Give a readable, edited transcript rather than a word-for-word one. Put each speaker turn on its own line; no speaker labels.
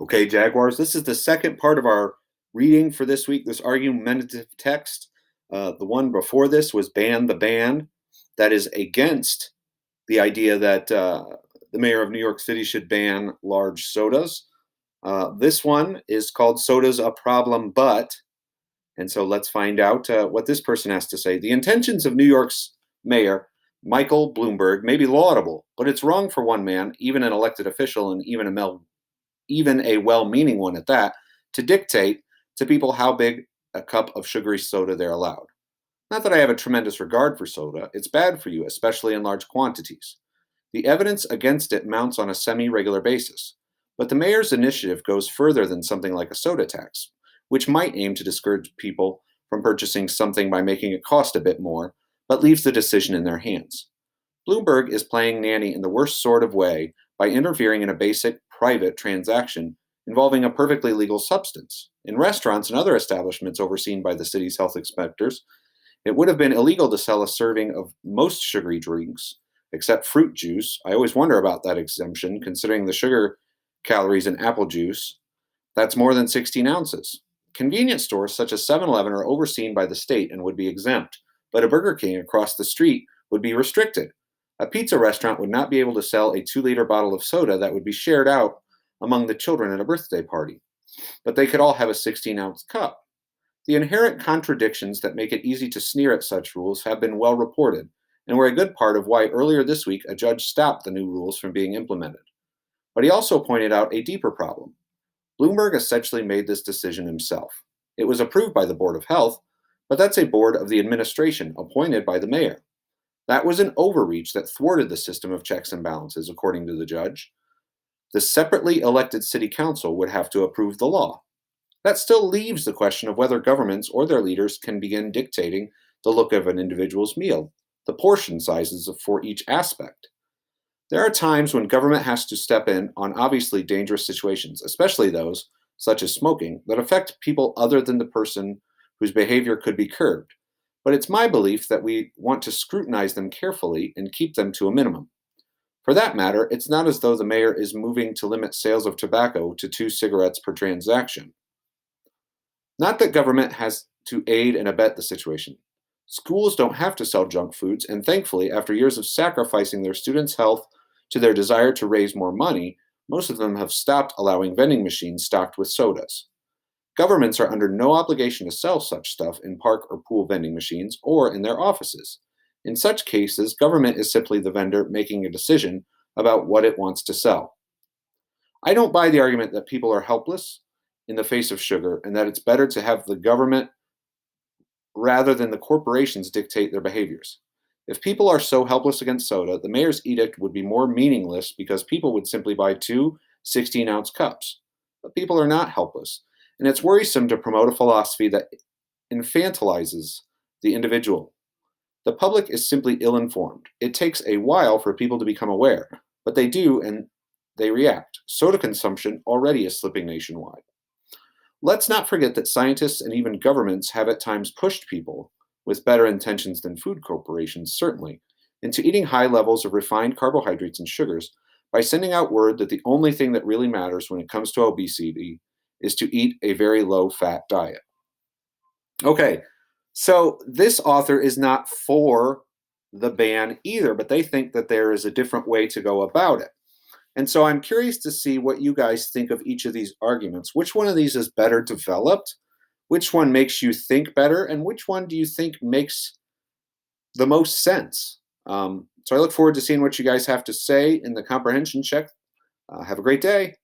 Okay, Jaguars, this is the second part of our reading for this week, this argumentative text. The one before this was ban the ban. That is against the idea that the mayor of New York City should ban large sodas. This one is called Soda's a Problem But. And so let's find out what this person has to say. The intentions of New York's mayor, Michael Bloomberg, may be laudable, but it's wrong for one man, even an elected official and even a well meaning one at that, to dictate to people how big a cup of sugary soda they're allowed. Not that I have a tremendous regard for soda, it's bad for you, especially in large quantities. The evidence against it mounts on a semi regular basis. But the mayor's initiative goes further than something like a soda tax, which might aim to discourage people from purchasing something by making it cost a bit more, but leaves the decision in their hands. Bloomberg is playing nanny in the worst sort of way by interfering in a basic private transaction involving a perfectly legal substance. In restaurants and other establishments overseen by the city's health inspectors, it would have been illegal to sell a serving of most sugary drinks, except fruit juice. I always wonder about that exemption, considering the sugar calories in apple juice. That's more than 16 ounces. Convenience stores such as 7-Eleven are overseen by the state and would be exempt, but a Burger King across the street would be restricted. A pizza restaurant would not be able to sell a 2-liter bottle of soda that would be shared out among the children at a birthday party, but they could all have a 16-ounce cup. The inherent contradictions that make it easy to sneer at such rules have been well reported, and were a good part of why earlier this week a judge stopped the new rules from being implemented. But he also pointed out a deeper problem. Bloomberg essentially made this decision himself. It was approved by the Board of Health, but that's a board of the administration appointed by the mayor. That was an overreach that thwarted the system of checks and balances, according to the judge. The separately elected city council would have to approve the law. That still leaves the question of whether governments or their leaders can begin dictating the look of an individual's meal, the portion sizes for each aspect. There are times when government has to step in on obviously dangerous situations, especially those, such as smoking, that affect people other than the person whose behavior could be curbed. But it's my belief that we want to scrutinize them carefully and keep them to a minimum. For that matter, it's not as though the mayor is moving to limit sales of tobacco to 2 cigarettes per transaction. Not that government has to aid and abet the situation. Schools don't have to sell junk foods, and thankfully, after years of sacrificing their students' health to their desire to raise more money, most of them have stopped allowing vending machines stocked with sodas. Governments are under no obligation to sell such stuff in park or pool vending machines or in their offices. In such cases, government is simply the vendor making a decision about what it wants to sell. I don't buy the argument that people are helpless in the face of sugar and that it's better to have the government rather than the corporations dictate their behaviors. If people are so helpless against soda, the mayor's edict would be more meaningless because people would simply buy two 16-ounce cups. But people are not helpless, and it's worrisome to promote a philosophy that infantilizes the individual. The public is simply ill informed. It takes a while for people to become aware, but they do and they react. Soda consumption already is slipping nationwide. Let's not forget that scientists and even governments have at times pushed people, with better intentions than food corporations certainly, into eating high levels of refined carbohydrates and sugars by sending out word that the only thing that really matters when it comes to obesity is to eat a very low fat diet. Okay, so this author is not for the ban either, but they think that there is a different way to go about it. And so I'm curious to see what you guys think of each of these arguments. Which one of these is better developed? Which one makes you think better? And which one do you think makes the most sense? So I look forward to seeing what you guys have to say in the comprehension check. Have a great day.